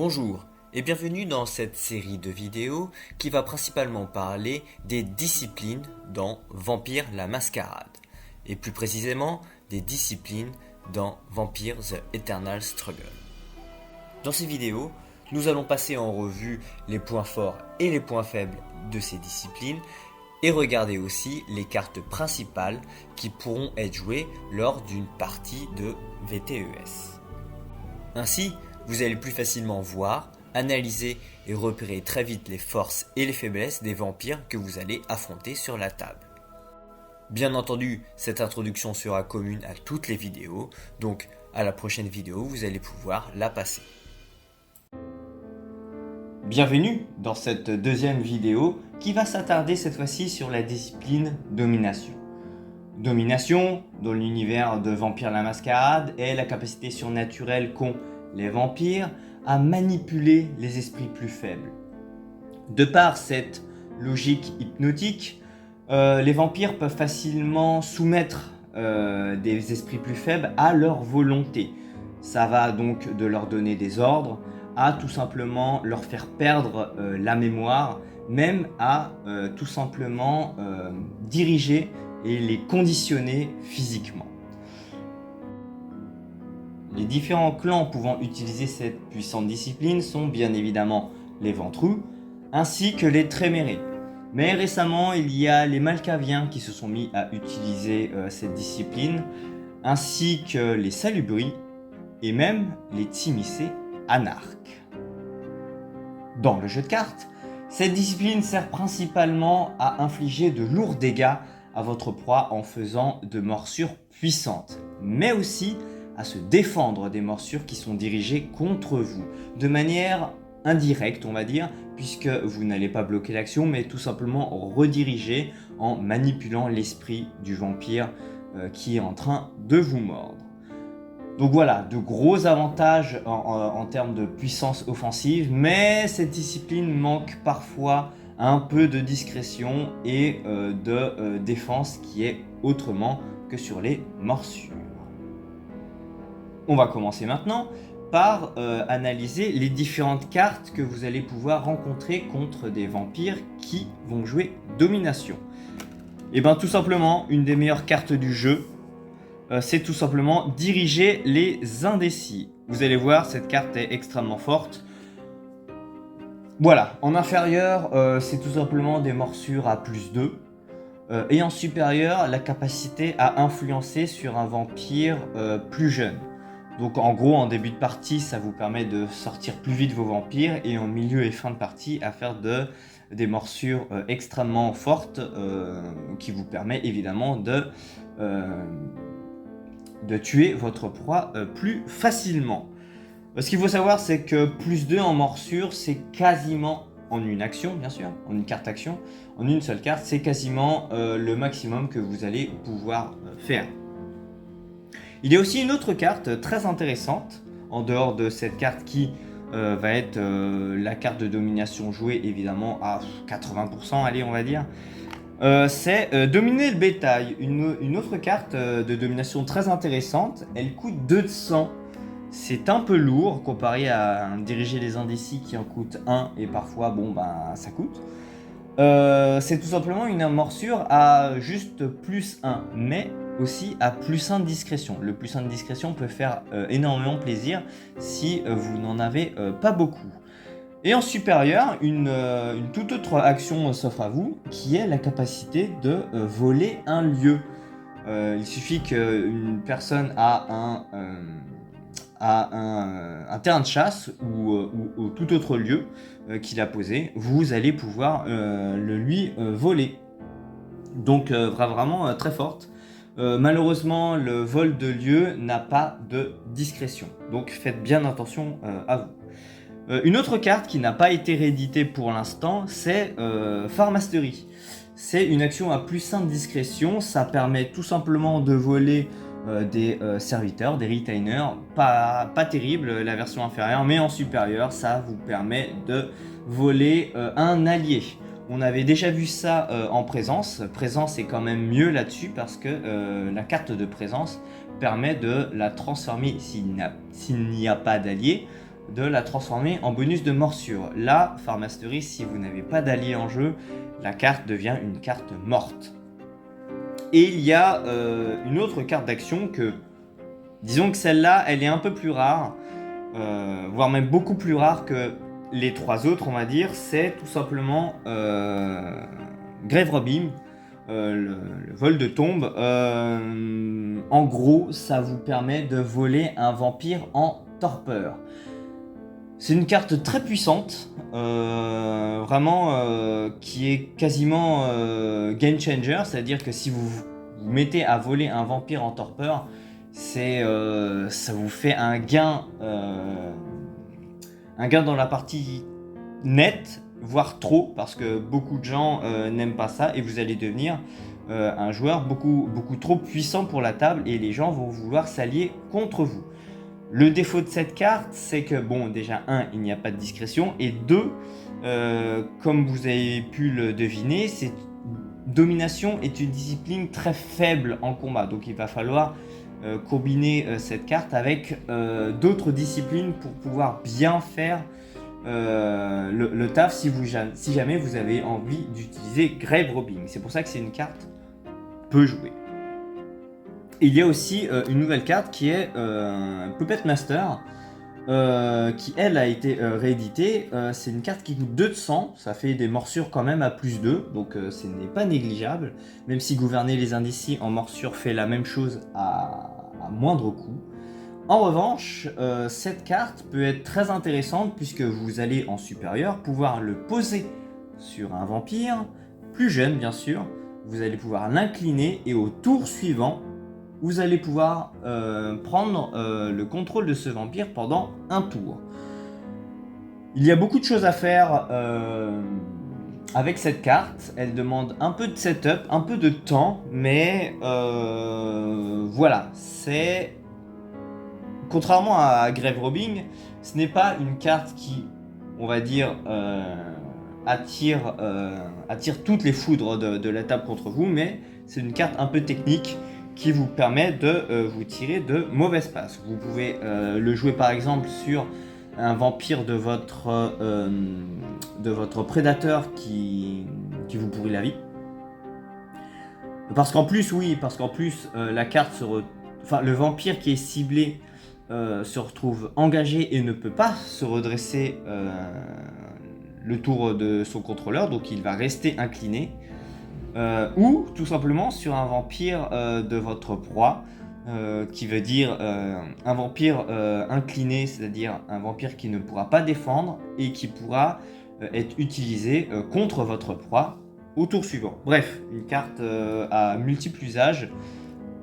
Bonjour et bienvenue dans cette série de vidéos qui va principalement parler des disciplines dans Vampire la Mascarade et plus précisément des disciplines dans Vampire the Eternal Struggle. Dans ces vidéos, nous allons passer en revue les points forts et les points faibles de ces disciplines et regarder aussi les cartes principales qui pourront être jouées lors d'une partie de VTES. Ainsi, vous allez plus facilement voir, analyser et repérer très vite les forces et les faiblesses des vampires que vous allez affronter sur la table. Bien entendu, cette introduction sera commune à toutes les vidéos, donc à la prochaine vidéo, vous allez pouvoir la passer. Bienvenue dans cette deuxième vidéo qui va s'attarder cette fois-ci sur la discipline domination. Domination, dans l'univers de Vampire la Mascarade, est la capacité surnaturelle qu'ont les vampires à manipuler les esprits plus faibles. De par cette logique hypnotique, les vampires peuvent facilement soumettre des esprits plus faibles à leur volonté. Ça va donc de leur donner des ordres, à tout simplement leur faire perdre la mémoire, même à tout simplement diriger et les conditionner physiquement. Les différents clans pouvant utiliser cette puissante discipline sont bien évidemment les Ventrus, ainsi que les Trémérés. Mais récemment, il y a les Malkaviens qui se sont mis à utiliser cette discipline, ainsi que les Salubris, et même les Tzimiscés Anarques. Dans le jeu de cartes, cette discipline sert principalement à infliger de lourds dégâts à votre proie en faisant de morsures puissantes, mais aussi à se défendre des morsures qui sont dirigées contre vous, de manière indirecte on va dire, puisque vous n'allez pas bloquer l'action, mais tout simplement rediriger en manipulant l'esprit du vampire qui est en train de vous mordre. Donc voilà, de gros avantages en termes de puissance offensive, mais cette discipline manque parfois un peu de discrétion et de défense qui est autrement que sur les morsures. On va commencer maintenant par analyser les différentes cartes que vous allez pouvoir rencontrer contre des vampires qui vont jouer domination. Et bien tout simplement, une des meilleures cartes du jeu, c'est tout simplement diriger les indécis. Vous allez voir, cette carte est extrêmement forte. Voilà, en inférieur, c'est tout simplement des morsures à +2. Et en supérieur, la capacité à influencer sur un vampire plus jeune. Donc en gros, en début de partie, ça vous permet de sortir plus vite vos vampires, et en milieu et fin de partie, à faire des morsures extrêmement fortes qui vous permet évidemment de tuer votre proie plus facilement. Ce qu'il faut savoir, c'est que +2 en morsure, c'est quasiment, en une action bien sûr, en une carte action, en une seule carte, c'est quasiment le maximum que vous allez pouvoir faire. Il y a aussi une autre carte très intéressante, en dehors de cette carte qui va être la carte de domination jouée évidemment à 80%, allez on va dire. C'est dominer le bétail, une autre carte de domination très intéressante. Elle coûte 200, c'est un peu lourd comparé à diriger les indécis qui en coûtent 1 et parfois bon ben ça coûte. C'est tout simplement une morsure à juste +1, mais aussi à +1 de discrétion. Le +1 de discrétion peut faire énormément plaisir si vous n'en avez pas beaucoup. Et en supérieur, une toute autre action s'offre à vous, qui est la capacité de voler un lieu. Il suffit qu'une personne a un terrain de chasse ou tout autre lieu qu'il a posé, vous allez pouvoir le lui voler. Donc vraiment très forte. Malheureusement, le vol de lieu n'a pas de discrétion, donc faites bien attention à vous. Une autre carte qui n'a pas été rééditée pour l'instant, c'est Farmastery. C'est une action à +1 de discrétion, ça permet tout simplement de voler des serviteurs, des retainers, pas terrible la version inférieure, mais en supérieur, ça vous permet de voler un allié. On avait déjà vu ça en présence. Présence est quand même mieux là-dessus parce que la carte de présence permet de la transformer s'il n'y a pas d'allié de la transformer en bonus de morsure. Là, Farmastery, si vous n'avez pas d'allié en jeu, la carte devient une carte morte. Et il y a une autre carte d'action que, disons que celle-là, elle est un peu plus rare, voire même beaucoup plus rare que les 3 autres, on va dire. C'est tout simplement Grave Robbing, le vol de tombe. En gros, ça vous permet de voler un vampire en torpeur. C'est une carte très puissante, vraiment qui est quasiment game changer, c'est-à-dire que si vous vous mettez à voler un vampire en torpeur, ça vous fait un gain dans la partie nette, voire trop, parce que beaucoup de gens n'aiment pas ça, et vous allez devenir un joueur beaucoup trop puissant pour la table, et les gens vont vouloir s'allier contre vous. Le défaut de cette carte, c'est que, bon, déjà, 1, il n'y a pas de discrétion, et 2, comme vous avez pu le deviner, domination est une discipline très faible en combat, donc il va falloir combiner cette carte avec d'autres disciplines pour pouvoir bien faire le taf si jamais vous avez envie d'utiliser Grave Robbing. C'est pour ça que c'est une carte peu jouée. Il y a aussi une nouvelle carte qui est Puppet Master, qui elle a été rééditée. C'est une carte qui coûte 2 de sang, ça fait des morsures quand même à plus 2, donc ce n'est pas négligeable, même si gouverner les indécis en morsure fait la même chose à moindre coût. En revanche, cette carte peut être très intéressante puisque vous allez en supérieur pouvoir le poser sur un vampire, plus jeune bien sûr, vous allez pouvoir l'incliner et au tour suivant, vous allez pouvoir prendre le contrôle de ce vampire pendant un tour. Il y a beaucoup de choses à faire avec cette carte. Elle demande un peu de setup, un peu de temps, mais voilà, c'est... Contrairement à Grave Robbing, ce n'est pas une carte qui, on va dire, attire toutes les foudres de la table contre vous, mais c'est une carte un peu technique qui vous permet de vous tirer de mauvaises passes. Vous pouvez le jouer par exemple sur un vampire de votre prédateur qui vous pourrit la vie. Parce qu'en plus, la carte le vampire qui est ciblé se retrouve engagé et ne peut pas se redresser le tour de son contrôleur, donc il va rester incliné. Ou tout simplement sur un vampire de votre proie, qui veut dire un vampire incliné, c'est-à-dire un vampire qui ne pourra pas défendre et qui pourra être utilisé contre votre proie au tour suivant. Bref, une carte à multiples usages,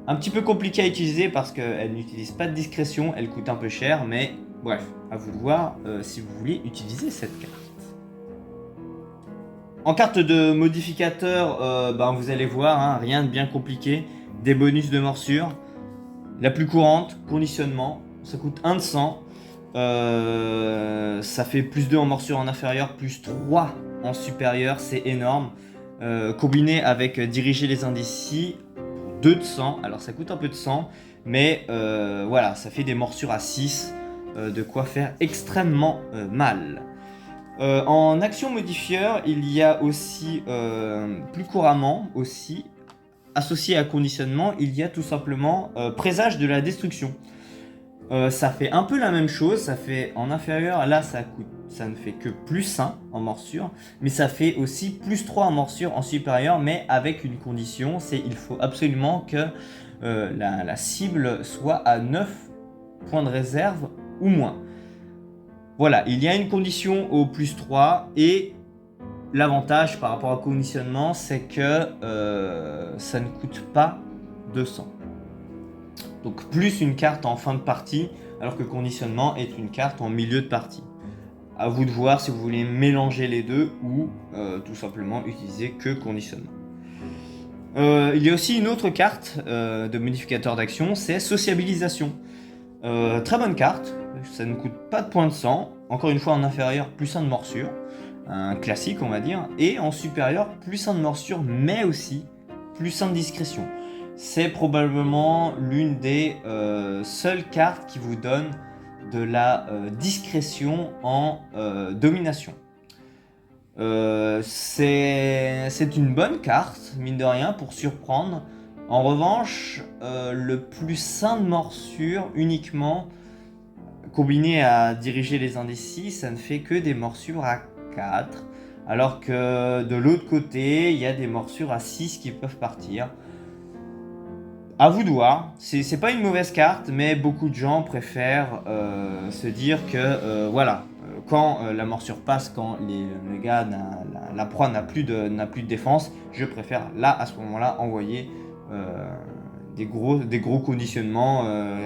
un petit peu compliquée à utiliser parce qu'elle n'utilise pas de discrétion, elle coûte un peu cher, mais bref, à vous de voir si vous voulez utiliser cette carte. En carte de modificateur, vous allez voir, hein, rien de bien compliqué. Des bonus de morsure. La plus courante, conditionnement. Ça coûte 1 de sang. Ça fait plus 2 en morsure en inférieur, plus 3 en supérieur. C'est énorme. Combiné avec diriger les indécis, 2 de sang. Alors ça coûte un peu de sang. Mais voilà, ça fait des morsures à 6. De quoi faire extrêmement mal. En action modifieur, il y a aussi, plus couramment aussi, associé à conditionnement, il y a tout simplement présage de la destruction. Ça fait un peu la même chose, ça fait en inférieur, là ça ne fait que plus 1 en morsure, mais ça fait aussi plus 3 en morsure en supérieur, mais avec une condition, c'est il faut absolument que la cible soit à 9 points de réserve ou moins. Voilà, il y a une condition au plus 3 et l'avantage par rapport au conditionnement, c'est que ça ne coûte pas 200. Donc plus une carte en fin de partie, alors que conditionnement est une carte en milieu de partie. À vous de voir si vous voulez mélanger les deux ou tout simplement utiliser que conditionnement. Il y a aussi une autre carte de modificateur d'action, c'est sociabilisation. Très bonne carte, ça ne coûte pas de points de sang, encore une fois en inférieur plus 1 de morsure, un classique on va dire, et en supérieur plus 1 de morsure mais aussi plus 1 de discrétion. C'est probablement l'une des seules cartes qui vous donne de la discrétion en domination. C'est une bonne carte, mine de rien, pour surprendre. En revanche, le plus sain de morsure uniquement combiné à diriger les indécis, ça ne fait que des morsures à 4. Alors que de l'autre côté, il y a des morsures à 6 qui peuvent partir. À vous de voir, c'est pas une mauvaise carte, mais beaucoup de gens préfèrent se dire que voilà, quand la morsure passe, quand le gars, la proie n'a plus de défense, je préfère là, à ce moment-là, envoyer des gros conditionnements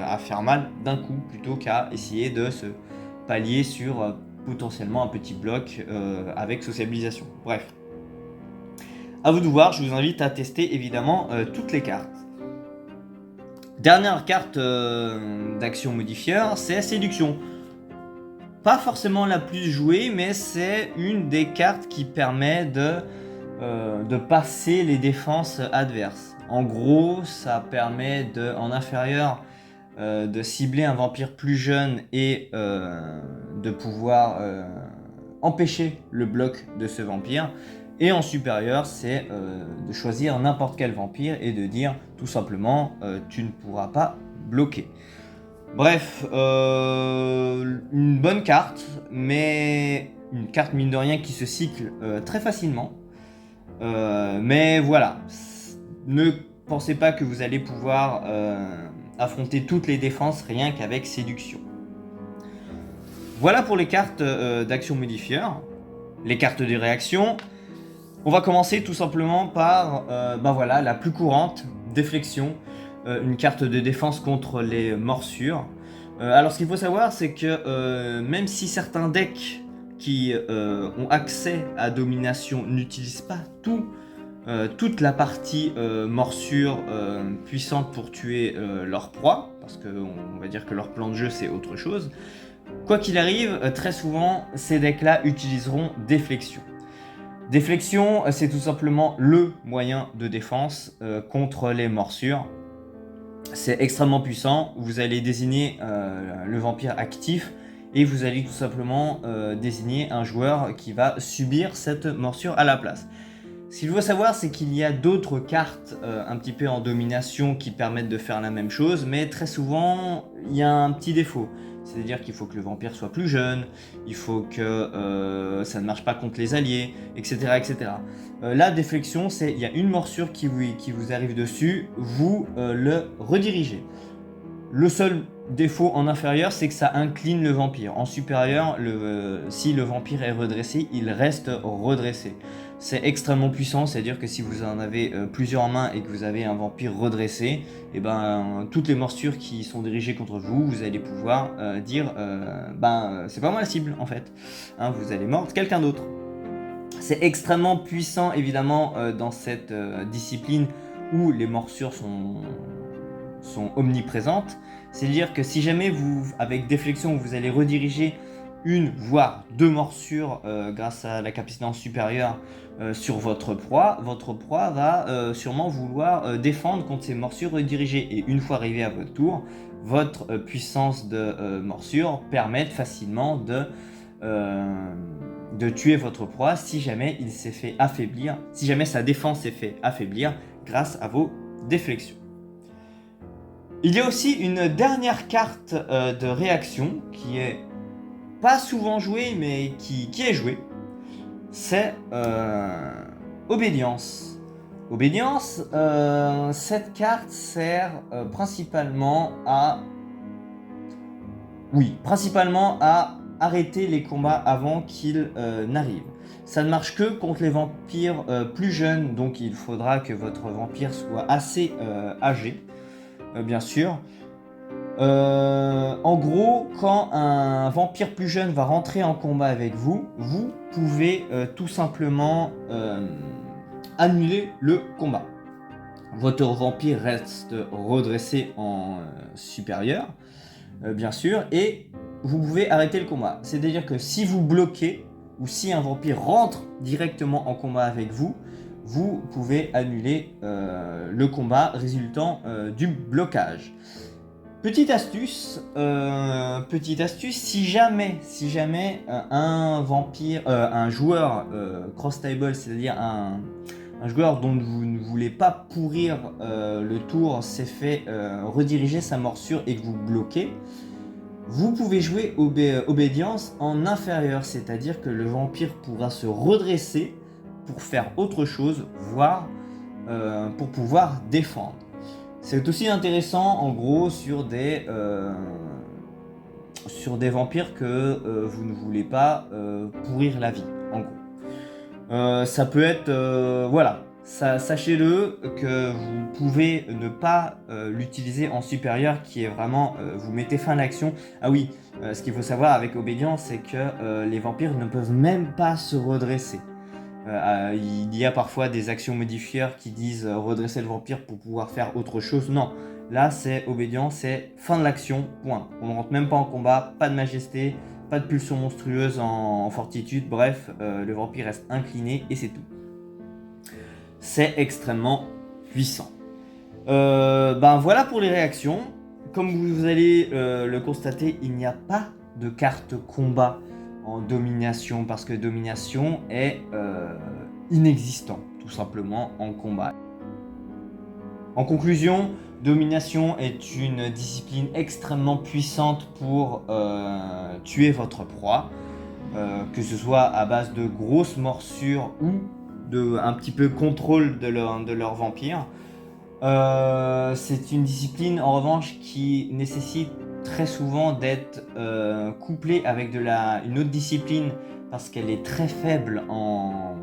à faire mal d'un coup, plutôt qu'à essayer de se pallier sur potentiellement un petit bloc avec sociabilisation. Bref. À vous de voir, je vous invite à tester évidemment toutes les cartes. Dernière carte d'action modifieur, c'est la séduction. Pas forcément la plus jouée, mais c'est une des cartes qui permet de passer les défenses adverses. En gros, ça permet en inférieur de cibler un vampire plus jeune et de pouvoir empêcher le bloc de ce vampire. Et en supérieur, c'est de choisir n'importe quel vampire et de dire tout simplement tu ne pourras pas bloquer. Bref, une bonne carte, mais une carte mine de rien qui se cycle très facilement. Mais voilà, ne pensez pas que vous allez pouvoir affronter toutes les défenses rien qu'avec séduction. Voilà pour les cartes d'action modifieur, les cartes de réaction. On va commencer tout simplement par voilà, la plus courante, déflexion, une carte de défense contre les morsures. Alors ce qu'il faut savoir, c'est que même si certains decks qui ont accès à domination n'utilisent pas toute la partie morsure puissante pour tuer leur proie, parce qu'on va dire que leur plan de jeu c'est autre chose, quoi qu'il arrive, très souvent ces decks-là utiliseront déflexion. Déflexion, c'est tout simplement le moyen de défense contre les morsures. C'est extrêmement puissant. Vous allez désigner le vampire actif et vous allez tout simplement désigner un joueur qui va subir cette morsure à la place. Ce qu'il faut savoir, c'est qu'il y a d'autres cartes un petit peu en domination qui permettent de faire la même chose, mais très souvent, il y a un petit défaut. C'est-à-dire qu'il faut que le vampire soit plus jeune, il faut que ça ne marche pas contre les alliés, etc. etc. La déflexion, c'est il y a une morsure qui vous arrive dessus, vous le redirigez. Le seul défaut en inférieur, c'est que ça incline le vampire. En supérieur, si le vampire est redressé, il reste redressé. C'est extrêmement puissant, c'est-à-dire que si vous en avez plusieurs en main et que vous avez un vampire redressé, et toutes les morsures qui sont dirigées contre vous, vous allez pouvoir dire c'est pas moi la cible en fait. Vous allez mordre quelqu'un d'autre. C'est extrêmement puissant évidemment dans cette discipline où les morsures sont omniprésentes. C'est-à-dire que si jamais avec déflexion, vous allez rediriger une voire deux morsures grâce à la capacité supérieure sur votre proie va sûrement vouloir défendre contre ces morsures redirigées. Et une fois arrivé à votre tour, votre puissance de morsure permet facilement de tuer votre proie si jamais il s'est fait affaiblir, si jamais sa défense s'est fait affaiblir grâce à vos déflexions. Il y a aussi une dernière carte de réaction qui est pas souvent jouée mais qui est jouée. C'est Obédience. Obédience, cette carte sert principalement à arrêter les combats avant qu'ils n'arrivent. Ça ne marche que contre les vampires plus jeunes, donc il faudra que votre vampire soit assez âgé. Bien sûr. En gros, quand un vampire plus jeune va rentrer en combat avec vous, vous pouvez tout simplement annuler le combat. Votre vampire reste redressé en supérieur, bien sûr, et vous pouvez arrêter le combat. C'est-à-dire que si vous bloquez, ou si un vampire rentre directement en combat avec vous, vous pouvez annuler le combat résultant du blocage. Petite astuce, si jamais un vampire, un joueur cross-table, c'est-à-dire un joueur dont vous ne voulez pas pourrir le tour, s'est fait rediriger sa morsure et que vous bloquez, vous pouvez jouer obédience en inférieur, c'est-à-dire que le vampire pourra se redresser pour faire autre chose, voire pour pouvoir défendre. C'est aussi intéressant en gros sur des vampires que vous ne voulez pas pourrir la vie, en gros. Ça peut être, voilà, sachez-le que vous pouvez ne pas l'utiliser en supérieur, qui est vraiment, vous mettez fin à l'action. Ah oui, ce qu'il faut savoir avec obédience, c'est que les vampires ne peuvent même pas se redresser. Il y a parfois des actions modifieurs qui disent redresser le vampire pour pouvoir faire autre chose. Non, là c'est obédience, c'est fin de l'action, point. On ne rentre même pas en combat, pas de majesté, pas de pulsion monstrueuse en fortitude, bref, le vampire reste incliné et c'est tout. C'est extrêmement puissant. Ben voilà pour les réactions. Comme vous allez le constater, il n'y a pas de carte combat en domination, parce que domination est inexistant tout simplement en combat. En conclusion, domination est une discipline extrêmement puissante pour tuer votre proie, que ce soit à base de grosses morsures ou de un petit peu contrôle de leur vampire. C'est une discipline en revanche qui nécessite très souvent d'être couplée avec une autre discipline, parce qu'elle est très faible en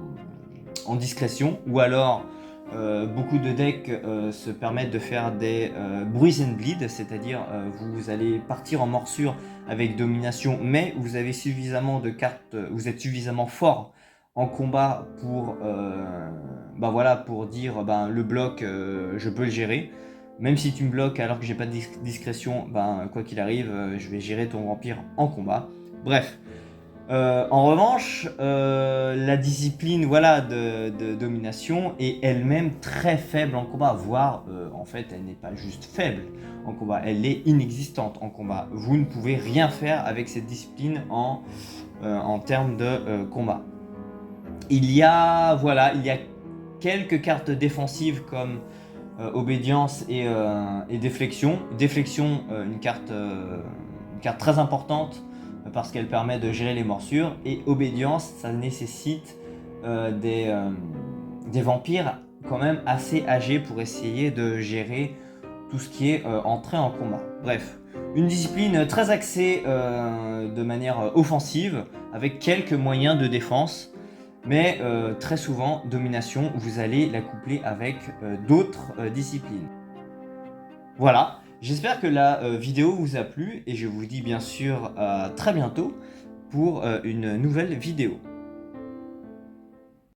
discrétion, ou alors beaucoup de decks se permettent de faire des bruise and bleed, c'est-à-dire vous allez partir en morsure avec domination, mais vous avez suffisamment de cartes, vous êtes suffisamment fort en combat pour pour dire le bloc je peux le gérer. Même si tu me bloques alors que j'ai pas de discrétion, quoi qu'il arrive, je vais gérer ton vampire en combat. Bref. En revanche, la discipline de domination est elle-même très faible en combat, voire en fait elle n'est pas juste faible en combat, elle est inexistante en combat. Vous ne pouvez rien faire avec cette discipline en termes de combat. Il y a quelques cartes défensives comme obédience et déflexion. Déflexion, une carte très importante parce qu'elle permet de gérer les morsures, et obédience, ça nécessite des vampires quand même assez âgés pour essayer de gérer tout ce qui est entrée en combat. Bref, une discipline très axée de manière offensive, avec quelques moyens de défense, mais très souvent, domination, vous allez la coupler avec d'autres disciplines. Voilà, j'espère que la vidéo vous a plu, et je vous dis bien sûr à très bientôt pour une nouvelle vidéo.